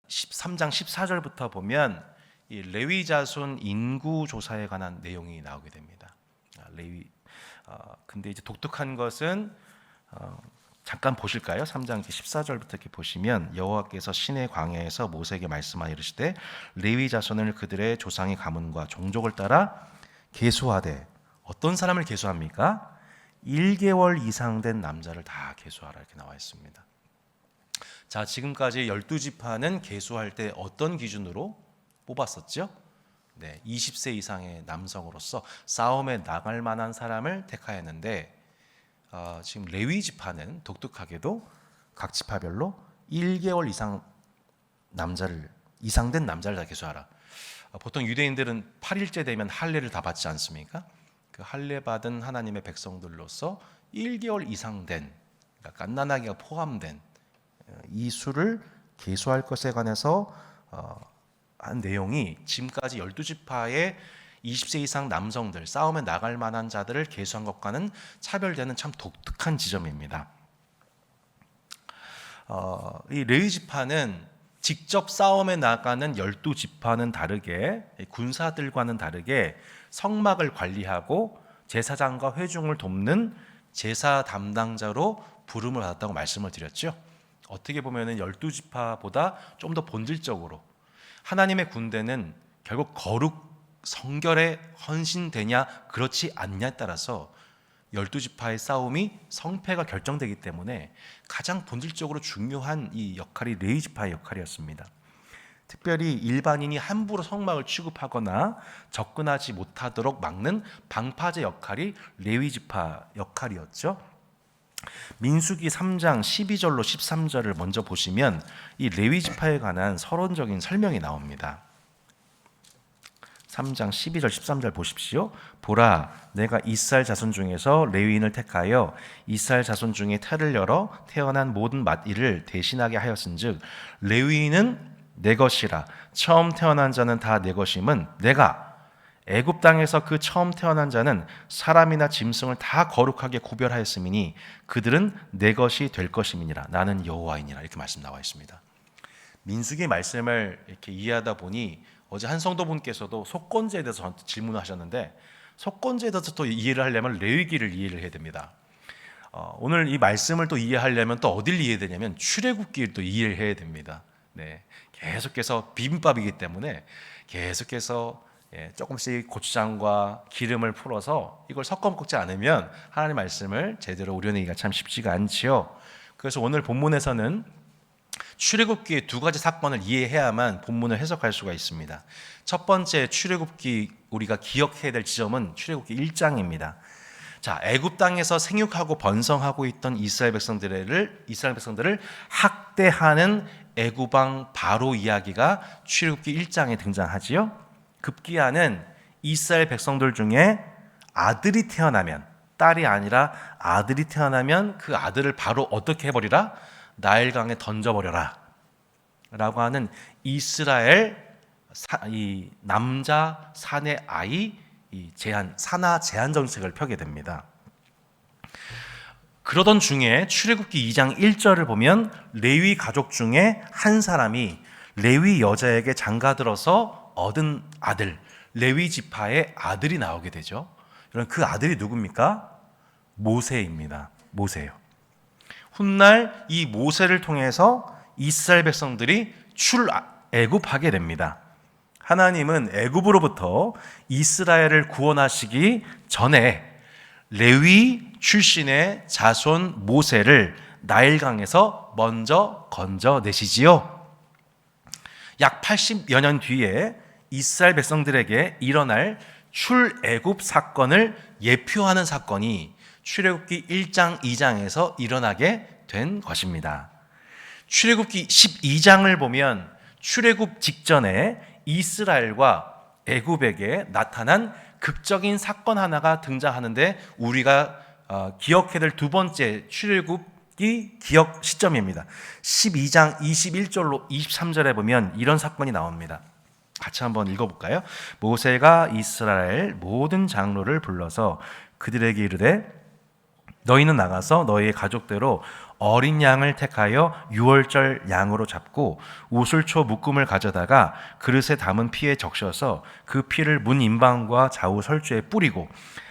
13장 14절부터 보면 이 레위 자손 인구 조사에 관한 내용이 나오게 됩니다. 근데 이제 독특한 것은 잠깐 보실까요? 3장 14절부터 이렇게 보시면 여호와께서 시내 광야에서 모세에게 말씀하여 이르시되 레위 자손을 그들의 조상의 가문과 종족을 따라 계수하되 어떤 사람을 계수합니까? 1개월 이상 된 남자를 다 계수하라 이렇게 나와 있습니다. 자, 지금까지 12지파는 계수할 때 어떤 기준으로 뽑았었죠? 20세 이상의 남성으로서 싸움에 나갈 만한 사람을 택하였는데 지금 레위 지파는 독특하게도 각 지파별로 1개월 이상 된 남자를 다 계수하라. 보통 유대인들은 8일째 되면 할례를 다 받지 않습니까? 그 할례 받은 하나님의 백성들로서 1개월 이상 된, 그러니까 갓난아기가 포함된 이 수를 계수할 것에 관해서 한 내용이 지금까지 12지파의 20세 이상 남성들, 싸움에 나갈 만한 자들을 계수한 것과는 차별되는 참 독특한 지점입니다. 이 레위 지파는 직접 싸움에 나가는 12지파는 다르게, 군사들과는 다르게 성막을 관리하고 제사장과 회중을 돕는 제사 담당자로 부름을 받았다고 말씀을 드렸죠. 어떻게 보면 12지파보다 좀 더 본질적으로 하나님의 군대는 결국 거룩 성결에 헌신되냐 그렇지 않냐에 따라서 12지파의 싸움이 성패가 결정되기 때문에 가장 본질적으로 중요한 이 역할이 레위 지파의 역할이었습니다. 특별히 일반인이 함부로 성막을 취급하거나 접근하지 못하도록 막는 방파제 역할이 레위 지파 역할이었죠. 민수기 3장 12절로 13절을 먼저 보시면 이 레위 지파에 관한 서론적인 설명이 나옵니다. 3장 12절 13절 보십시오. 보라, 내가 이스라엘 자손 중에서 레위인을 택하여 이스라엘 자손 중에 태를 열어 태어난 모든 맏일을 대신하게 하였은즉 레위인은 내 것이라. 처음 태어난 자는 다 내 것임은 내가 애굽 땅에서 그 처음 태어난 자는 사람이나 짐승을 다 거룩하게 구별하였음이니 그들은 내 것이 될 것임이니라. 나는 여호와이니라. 이렇게 말씀 나와 있습니다. 민수기 말씀을 이렇게 이해하다 보니 어제 한 성도분께서도 속건제에 대해서 저한테 질문하셨는데 속건제에 대해서 또 이해를 하려면 레위기를 이해를 해야 됩니다. 오늘 이 말씀을 또 이해하려면 또 어딜 이해해야 되냐면 출애굽기를 또 이해를 해야 됩니다. 계속해서 비빔밥이기 때문에 계속해서 조금씩 고추장과 기름을 풀어서 이걸 섞어 먹지 않으면 하나님의 말씀을 제대로 우려내기가 참 쉽지가 않지요. 그래서 오늘 본문에서는 출애굽기의 두 가지 사건을 이해해야만 본문을 해석할 수가 있습니다. 첫 번째 출애굽기 우리가 기억해야 될 지점은 출애굽기 1장입니다. 자, 애굽 땅에서 생육하고 번성하고 있던 이스라엘 백성들을 학대하는 애굽 왕 바로 이야기가 출애굽기 1장에 등장하지요. 급기야는 이스라엘 백성들 중에 아들이 태어나면, 딸이 아니라 아들이 태어나면 그 아들을 바로 어떻게 해버리라? 나일강에 던져버려라 라고 하는 이스라엘 이 남자 사내 아이 산하 제한 정책을 펴게 됩니다. 그러던 중에 출애굽기 2장 1절을 보면 레위 가족 중에 한 사람이 레위 여자에게 장가들어서 얻은 아들, 레위 지파의 아들이 나오게 되죠. 여러분, 그 아들이 누굽니까? 모세입니다. 모세요. 훗날 이 모세를 통해서 이스라엘 백성들이 출애굽하게 됩니다. 하나님은 애굽으로부터 이스라엘을 구원하시기 전에 레위 출신의 자손 모세를 나일강에서 먼저 건져내시지요. 약 80여 년 뒤에 이스라엘 백성들에게 일어날 출애굽 사건을 예표하는 사건이 출애굽기 1장 2장에서 일어나게 된 것입니다. 출애굽기 12장을 보면 출애굽 직전에 이스라엘과 애굽에게 나타난 극적인 사건 하나가 등장하는데 우리가 기억해야 될 두 번째 출애굽기 기억 시점입니다. 12장 21절로 23절에 보면 이런 사건이 나옵니다. 같이 한번 읽어볼까요? 모세가 이스라엘 모든 장로를 불러서 그들에게 이르되 너희는 나가서 너희의 가족대로 어린 양을 택하여 유월절 양으로 잡고 우슬초 묶음을 가져다가 그릇에 담은 피에 적셔서 그 피를 문 임방과 좌우 설주에 뿌리고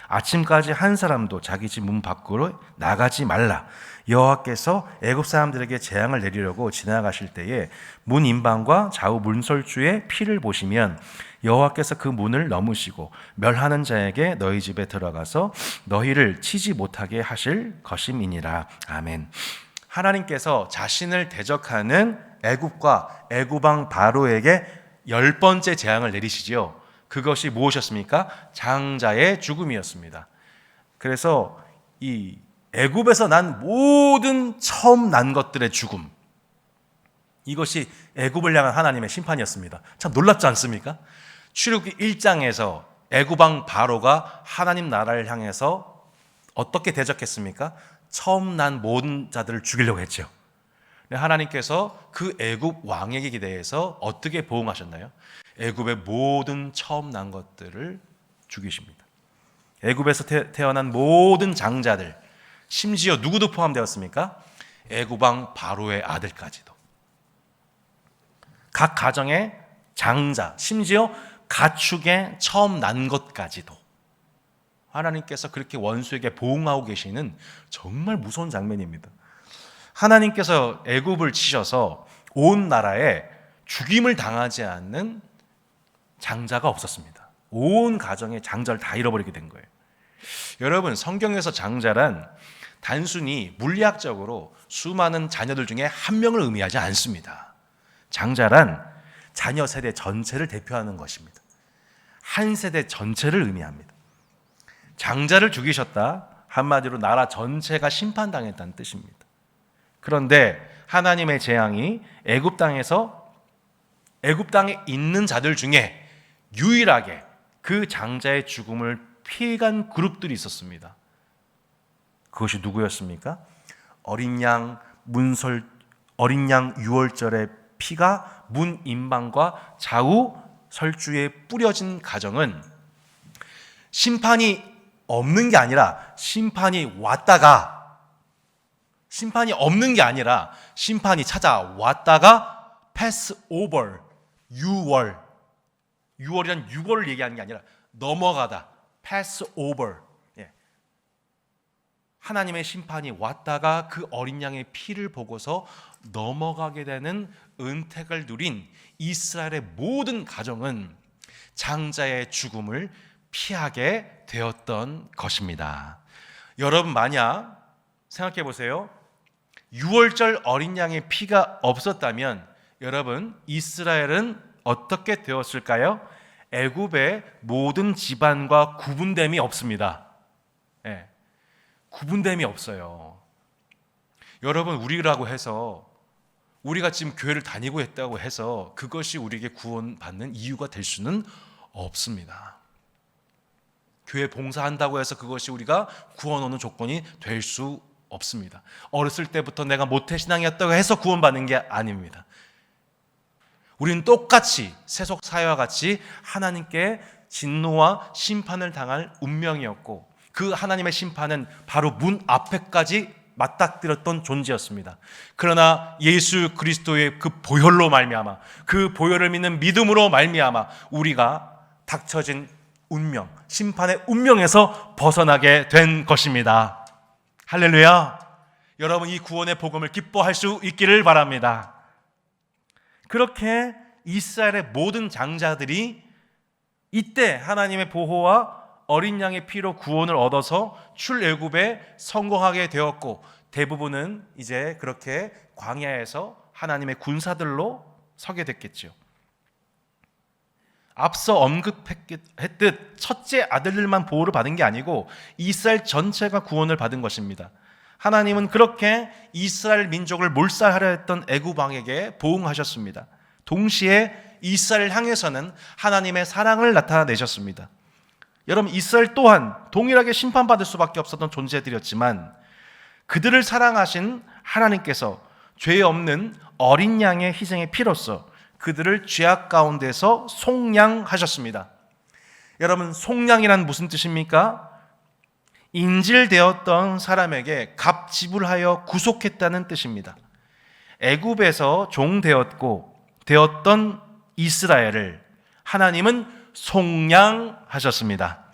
아침까지 한 사람도 자기 집 문 밖으로 나가지 말라. 여호와께서 애굽 사람들에게 재앙을 내리려고 지나가실 때에 문 임방과 좌우 문설주에 피를 보시면 여호와께서 그 문을 넘으시고 멸하는 자에게 너희 집에 들어가서 너희를 치지 못하게 하실 것임이니라. 아멘. 하나님께서 자신을 대적하는 애굽과 애굽 왕 바로에게 10번째 재앙을 내리시지요. 그것이 무엇이었습니까? 장자의 죽음이었습니다. 그래서 이 애굽에서 난 모든 처음 난 것들의 죽음, 이것이 애굽을 향한 하나님의 심판이었습니다. 참 놀랍지 않습니까? 출애굽기 1장에서 애굽 왕 바로가 하나님 나라를 향해서 어떻게 대적했습니까? 처음 난 모든 자들을 죽이려고 했죠. 하나님께서 그 애굽 왕에게 대해서 어떻게 보응하셨나요? 애굽의 모든 처음 난 것들을 죽이십니다. 애굽에서 태어난 모든 장자들, 심지어 누구도 포함되었습니까? 애굽 왕 바로의 아들까지도. 각 가정의 장자, 심지어 가축의 처음 난 것까지도 하나님께서 그렇게 원수에게 보응하고 계시는 정말 무서운 장면입니다. 하나님께서 애굽을 치셔서 온 나라에 죽임을 당하지 않는 장자가 없었습니다. 온 가정의 장자를 다 잃어버리게 된 거예요. 여러분, 성경에서 장자란 단순히 물리학적으로 수많은 자녀들 중에 한 명을 의미하지 않습니다. 장자란 자녀 세대 전체를 대표하는 것입니다. 한 세대 전체를 의미합니다. 장자를 죽이셨다, 한마디로 나라 전체가 심판당했다는 뜻입니다. 그런데 하나님의 재앙이 애굽 땅에 있는 자들 중에 유일하게 그 장자의 죽음을 피해간 그룹들이 있었습니다. 그것이 누구였습니까? 어린 양 유월절의 피가 문 임방과 좌우 설주에 뿌려진 가정은 심판이 없는 게 아니라 심판이 없는 게 아니라 심판이 찾아왔다가 패스오버, 유월이란 6월을 얘기하는 게 아니라 넘어가다, 패스오버. 하나님의 심판이 왔다가 그 어린 양의 피를 보고서 넘어가게 되는 은택을 누린 이스라엘의 모든 가정은 장자의 죽음을 피하게 되었던 것입니다. 여러분, 만약 생각해 보세요. 6월절 어린 양의 피가 없었다면 여러분, 이스라엘은 어떻게 되었을까요? 애굽의 모든 집안과 구분됨이 없습니다. 구분됨이 없어요. 여러분, 우리라고 해서, 우리가 지금 교회를 다니고 있다고 해서 그것이 우리에게 구원받는 이유가 될 수는 없습니다. 교회 봉사한다고 해서 그것이 우리가 구원 얻는 조건이 될 수 없습니다. 어렸을 때부터 내가 모태신앙이었다고 해서 구원받는 게 아닙니다. 우리는 똑같이 세속 사회와 같이 하나님께 진노와 심판을 당할 운명이었고, 그 하나님의 심판은 바로 문 앞에까지 맞닥뜨렸던 존재였습니다. 그러나 예수 그리스도의 그 보혈로 말미암아, 그 보혈을 믿는 믿음으로 말미암아 우리가 닥쳐진 운명, 심판의 운명에서 벗어나게 된 것입니다. 할렐루야. 여러분, 이 구원의 복음을 기뻐할 수 있기를 바랍니다. 그렇게 이스라엘의 모든 장자들이 이때 하나님의 보호와 어린 양의 피로 구원을 얻어서 출애굽에 성공하게 되었고, 대부분은 이제 그렇게 광야에서 하나님의 군사들로 서게 됐겠죠. 앞서 언급했듯 첫째 아들들만 보호를 받은 게 아니고 이스라엘 전체가 구원을 받은 것입니다. 하나님은 그렇게 이스라엘 민족을 몰살하려 했던 애굽 왕에게 보응하셨습니다. 동시에 이스라엘 향해서는 하나님의 사랑을 나타내셨습니다. 여러분, 이스라엘 또한 동일하게 심판받을 수밖에 없었던 존재들이었지만 그들을 사랑하신 하나님께서 죄 없는 어린 양의 희생의 피로써 그들을 죄악 가운데서 속량하셨습니다. 여러분, 속량이란 무슨 뜻입니까? 인질되었던 사람에게 값 지불하여 구속했다는 뜻입니다. 애굽에서 되었던 이스라엘을 하나님은 속량하셨습니다.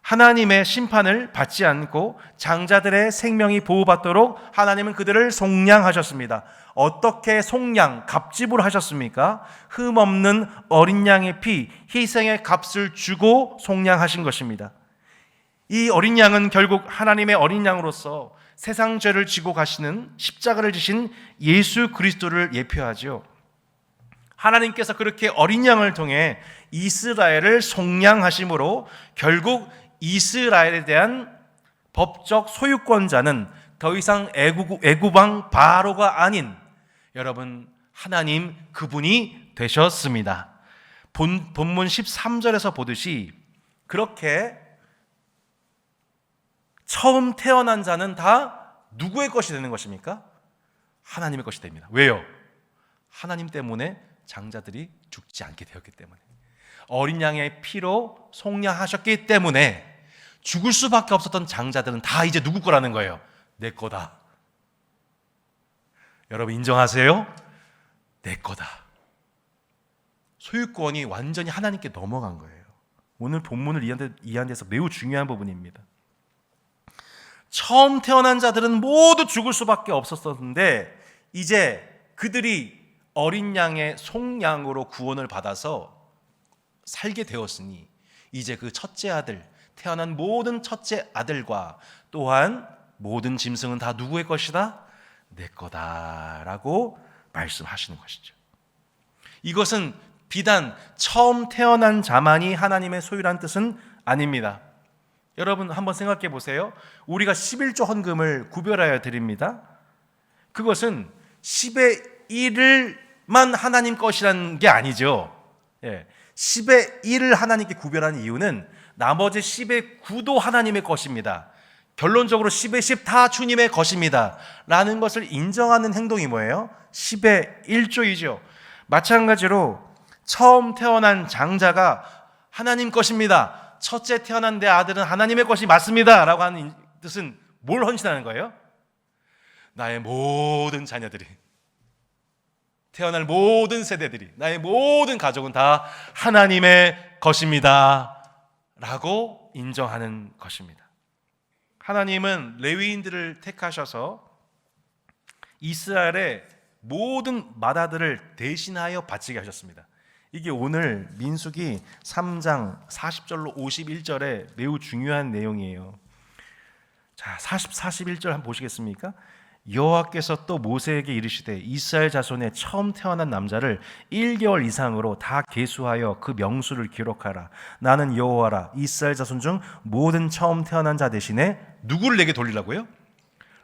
하나님의 심판을 받지 않고 장자들의 생명이 보호받도록 하나님은 그들을 속량하셨습니다. 어떻게 속량, 값지불 하셨습니까? 흠없는 어린 양의 피, 희생의 값을 주고 속량하신 것입니다. 이 어린 양은 결국 하나님의 어린 양으로서 세상 죄를 지고 가시는 십자가를 지신 예수 그리스도를 예표하죠. 하나님께서 그렇게 어린 양을 통해 이스라엘을 속량하심으로 결국 이스라엘에 대한 법적 소유권자는 더 이상 애굽 왕 바로가 아닌 여러분 하나님 그분이 되셨습니다. 본문 13절에서 보듯이 그렇게 처음 태어난 자는 다 누구의 것이 되는 것입니까? 하나님의 것이 됩니다. 왜요? 하나님 때문에 장자들이 죽지 않게 되었기 때문에, 어린 양의 피로 속량하셨기 때문에 죽을 수밖에 없었던 장자들은 다 이제 누구 거라는 거예요? 내 거다. 여러분 인정하세요? 내 거다. 소유권이 완전히 하나님께 넘어간 거예요. 오늘 본문을 이해하는 데서 매우 중요한 부분입니다. 처음 태어난 자들은 모두 죽을 수밖에 없었었는데 이제 그들이 어린 양의 속량으로 구원을 받아서 살게 되었으니 이제 그 첫째 아들, 태어난 모든 첫째 아들과 또한 모든 짐승은 다 누구의 것이다? 내 거다라고 말씀하시는 것이죠. 이것은 비단 처음 태어난 자만이 하나님의 소유란 뜻은 아닙니다. 여러분 한번 생각해 보세요. 우리가 11조 헌금을 구별하여 드립니다. 그것은 10의 1만 하나님 것이라는 게 아니죠. 10의 1을 하나님께 구별하는 이유는 나머지 10의 9도 하나님의 것입니다. 결론적으로 10의 10 다 주님의 것입니다 라는 것을 인정하는 행동이 뭐예요? 10의 1조이죠. 마찬가지로 처음 태어난 장자가 하나님 것입니다, 첫째 태어난 내 아들은 하나님의 것이 맞습니다 라고 하는 뜻은 뭘 헌신하는 거예요? 나의 모든 자녀들이, 태어날 모든 세대들이, 나의 모든 가족은 다 하나님의 것입니다 라고 인정하는 것입니다. 하나님은 레위인들을 택하셔서 이스라엘의 모든 맏아들을 대신하여 바치게 하셨습니다. 이게 오늘 민수기 3장 40절로 51절에 매우 중요한 내용이에요. 자, 41절 한번 보시겠습니까? 여호와께서 또 모세에게 이르시되 이스라엘 자손의 처음 태어난 남자를 1개월 이상으로 다 계수하여 그 명수를 기록하라. 나는 여호와라. 이스라엘 자손 중 모든 처음 태어난 자 대신에 누구를 내게 돌리라고요?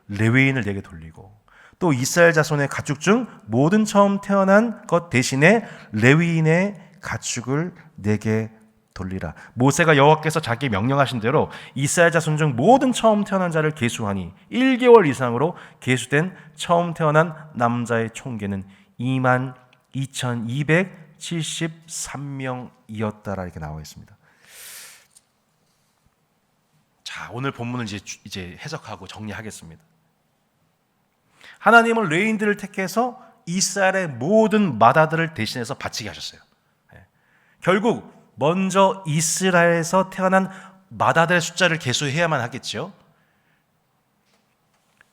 레위인을 내게 돌리고, 또 이스라엘 자손의 가축 중 모든 처음 태어난 것 대신에 레위인의 가축을 내게 돌리라. 모세가 여호와께서 자기 명령하신 대로 이스라엘 자손 중 모든 처음 태어난 자를 계수하니 1개월 이상으로 계수된 처음 태어난 남자의 총계는 22,273명이었다라 이렇게 나와 있습니다. 자, 오늘 본문을 이제 해석하고 정리하겠습니다. 하나님은 레위인들을 택해서 이스라엘의 모든 맏아들을 대신해서 바치게 하셨어요. 결국 먼저 이스라엘에서 태어난 맏아들의 숫자를 계수해야만 하겠죠.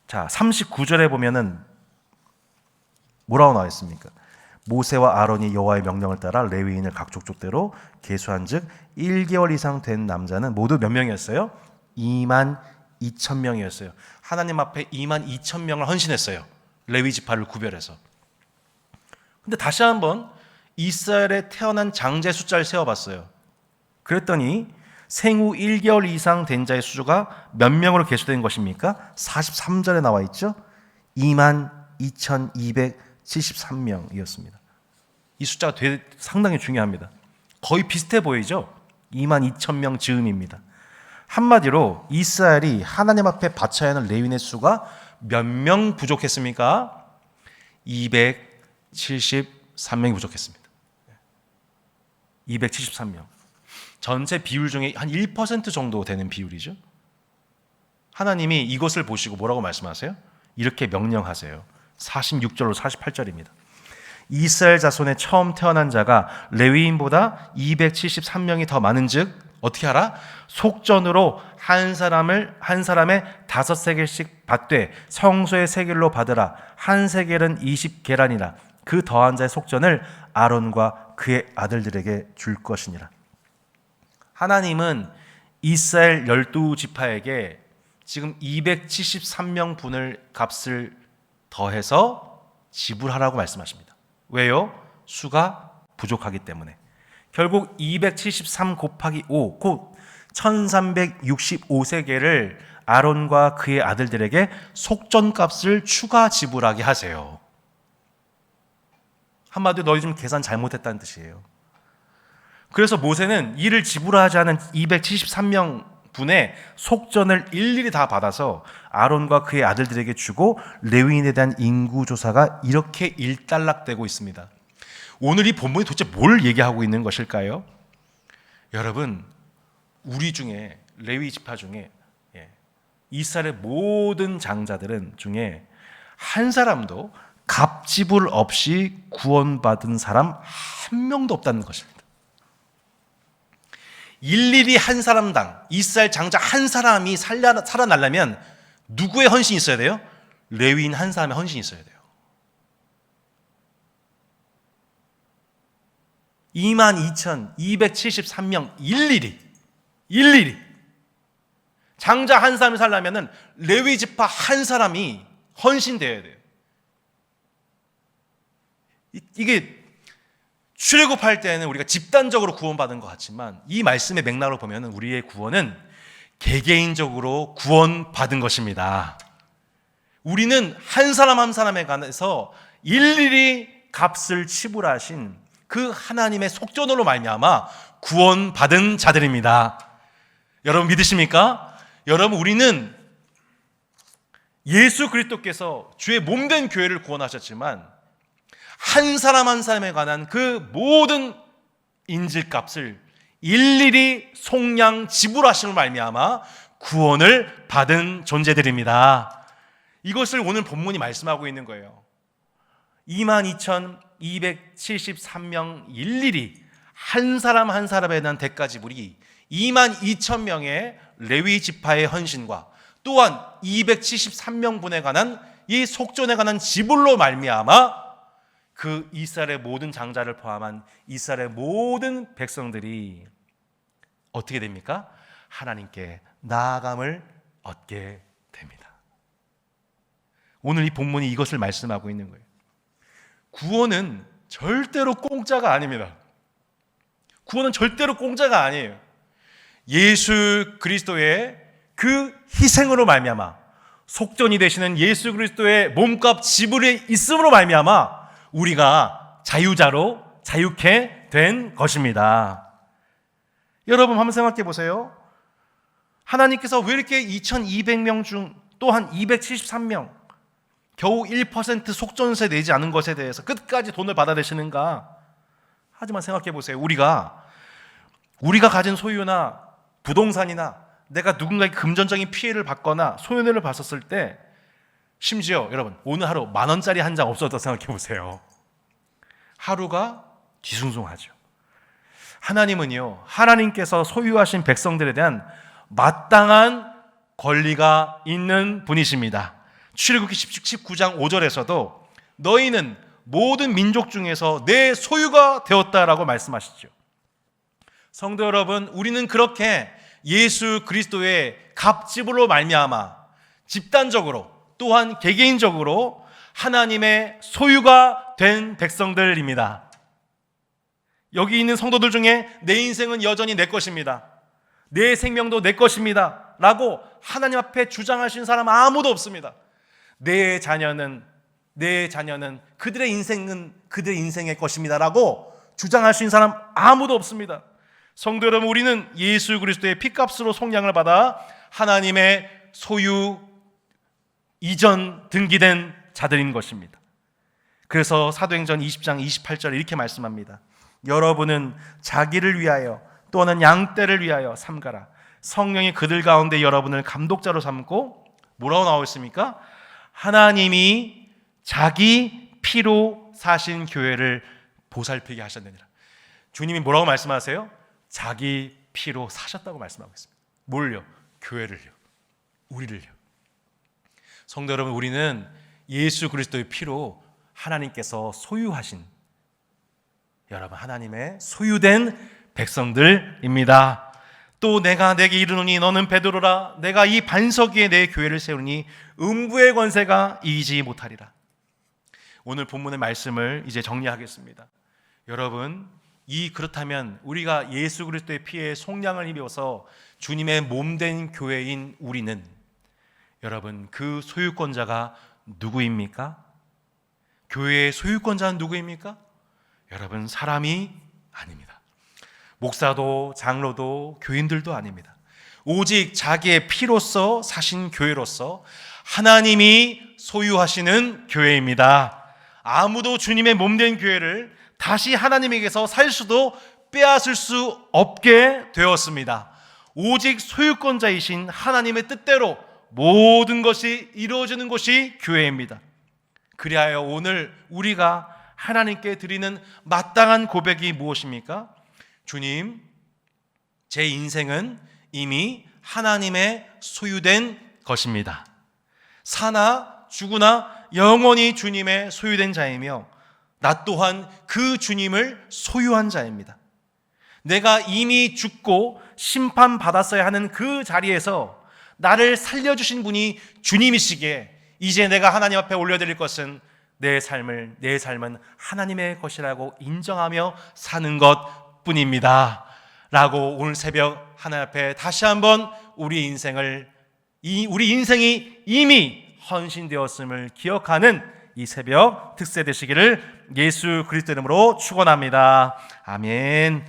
자, 39절에 보면은 뭐라고 나와 있습니까? 모세와 아론이 여호와의 명령을 따라 레위인을 각 족속대로 계수한즉 1개월 이상 된 남자는 모두 몇 명이었어요? 22,000명이었어요. 하나님 앞에 22,000명을 헌신했어요. 레위 지파를 구별해서. 근데 다시 한번 이스라엘에 태어난 장자의 숫자를 세어봤어요. 그랬더니 생후 1개월 이상 된 자의 수가 몇 명으로 계수된 것입니까? 43절에 나와 있죠. 22,273명이었습니다. 이 숫자가 상당히 중요합니다. 거의 비슷해 보이죠? 22,000명 즈음입니다. 한마디로 이스라엘이 하나님 앞에 바쳐야 하는 레위인의 수가 몇 명 부족했습니까? 273명이 부족했습니다. 273명. 전체 비율 중에 한 1% 정도 되는 비율이죠. 하나님이 이것을 보시고 뭐라고 말씀하세요? 이렇게 명령하세요. 46절로 48절입니다. 이스라엘 자손에 처음 태어난 자가 레위인보다 273명이 더 많은즉 어떻게 하라? 속전으로 한 사람의 5세겔씩 받되 성소의 세겔로 받으라. 한 세겔은 20계란이라. 그 더한 자의 속전을 아론과 그의 아들들에게 줄 것이니라. 하나님은 이스라엘 12지파에게 지금 273명 분을 값을 더해서 지불하라고 말씀하십니다. 왜요? 수가 부족하기 때문에. 결국 273 곱하기 5, 곧 1365세겔을 아론과 그의 아들들에게 속전값을 추가 지불하게 하세요. 한마디로 너희 좀 계산 잘못했다는 뜻이에요. 그래서 모세는 이를 지불하지 않은 273명 분의 속전을 일일이 다 받아서 아론과 그의 아들들에게 주고 레위인에 대한 인구조사가 이렇게 일단락되고 있습니다. 오늘 이 본문이 도대체 뭘 얘기하고 있는 것일까요? 여러분, 우리 중에 레위 지파 중에 이스라엘의 모든 장자들은 중에 한 사람도 갑지불 없이 구원받은 사람 한 명도 없다는 것입니다. 일일이 한 사람당 이스라엘 장자 한 사람이 살아나려면 누구의 헌신이 있어야 돼요? 레위인 한 사람의 헌신이 있어야 돼요. 22,273명 일일이 장자 한 사람이 살려면 레위 지파 한 사람이 헌신되어야 돼요. 이게 출애굽할 때는 우리가 집단적으로 구원받은 것 같지만 이 말씀의 맥락으로 보면 우리의 구원은 개개인적으로 구원받은 것입니다. 우리는 한 사람 한 사람에 관해서 일일이 값을 치불하신 그 하나님의 속전으로 말미암아 구원받은 자들입니다. 여러분 믿으십니까? 여러분, 우리는 예수 그리스도께서 주의 몸된 교회를 구원하셨지만 한 사람 한 사람에 관한 그 모든 인질값을 일일이 속량 지불하심을 말미암아 구원을 받은 존재들입니다. 이것을 오늘 본문이 말씀하고 있는 거예요. 22,273명 일일이 한 사람 한 사람에 대한 대가 지불이 22,000명의 레위 지파의 헌신과 또한 273명분에 관한 이 속전에 관한 지불로 말미암아 그 이스라엘의 모든 장자를 포함한 이스라엘의 모든 백성들이 어떻게 됩니까? 하나님께 나아감을 얻게 됩니다. 오늘 이 본문이 이것을 말씀하고 있는 거예요. 구원은 절대로 공짜가 아닙니다. 구원은 절대로 공짜가 아니에요. 예수 그리스도의 그 희생으로 말미암아 속전이 되시는 예수 그리스도의 몸값 지불이 있음으로 말미암아 우리가 자유자로 자유케 된 것입니다. 여러분 한번 생각해 보세요. 하나님께서 왜 이렇게 2200명 중 또한 273명 겨우 1% 속전세 내지 않은 것에 대해서 끝까지 돈을 받아내시는가? 하지만 생각해 보세요. 우리가 가진 소유나 부동산이나 내가 누군가에게 금전적인 피해를 받거나 손해를 봤었을 때 심지어 여러분 오늘 하루 10,000원짜리 한 장 없어도 생각해 보세요. 하루가 뒤숭숭하죠. 하나님은요, 하나님께서 소유하신 백성들에 대한 마땅한 권리가 있는 분이십니다. 출애굽기 19장 5절에서도 너희는 모든 민족 중에서 내 소유가 되었다라고 말씀하시죠. 성도 여러분, 우리는 그렇게 예수 그리스도의 값지불로 말미암아 집단적으로 또한 개개인적으로 하나님의 소유가 된 백성들입니다. 여기 있는 성도들 중에 내 인생은 여전히 내 것입니다. 내 생명도 내 것입니다. 라고 하나님 앞에 주장하신 사람 아무도 없습니다. 내 자녀는 그들의 인생은 그들의 인생의 것입니다. 라고 주장할 수 있는 사람 아무도 없습니다. 성도 여러분, 우리는 예수 그리스도의 피값으로 속량을 받아 하나님의 소유 이전 등기된 자들인 것입니다. 그래서 사도행전 20장 28절에 이렇게 말씀합니다. 여러분은 자기를 위하여 또는 양떼를 위하여 삼가라. 성령이 그들 가운데 여러분을 감독자로 삼고 뭐라고 나와 있습니까? 하나님이 자기 피로 사신 교회를 보살피게 하셨느니라. 주님이 뭐라고 말씀하세요? 자기 피로 사셨다고 말씀하고 있습니다. 뭘요? 교회를요. 우리를요. 성도 여러분, 우리는 예수 그리스도의 피로 하나님께서 소유하신, 여러분, 하나님의 소유된 백성들입니다. 또 내가 내게 이르노니 너는 베드로라. 내가 이 반석 위에 내 교회를 세우니 음부의 권세가 이기지 못하리라. 오늘 본문의 말씀을 이제 정리하겠습니다. 여러분, 그렇다면 우리가 예수 그리스도의 피에 속량을 입어서 주님의 몸된 교회인 우리는, 여러분, 그 소유권자가 누구입니까? 교회의 소유권자는 누구입니까? 여러분, 사람이 아닙니다. 목사도 장로도 교인들도 아닙니다. 오직 자기의 피로서 사신 교회로서 하나님이 소유하시는 교회입니다. 아무도 주님의 몸된 교회를 다시 하나님에게서 살 수도 빼앗을 수 없게 되었습니다. 오직 소유권자이신 하나님의 뜻대로 모든 것이 이루어지는 곳이 교회입니다. 그리하여 오늘 우리가 하나님께 드리는 마땅한 고백이 무엇입니까? 주님, 제 인생은 이미 하나님의 소유된 것입니다. 사나 죽으나 영원히 주님의 소유된 자이며 나 또한 그 주님을 소유한 자입니다. 내가 이미 죽고 심판받았어야 하는 그 자리에서 나를 살려주신 분이 주님이시기에 이제 내가 하나님 앞에 올려드릴 것은 내 삶은 하나님의 것이라고 인정하며 사는 것 뿐입니다 라고 오늘 새벽 하나님 앞에 다시 한번 우리 인생이 이미 헌신되었음을 기억하는 이 새벽 특세 되시기를 예수 그리스도 이름으로 축원합니다. 아멘.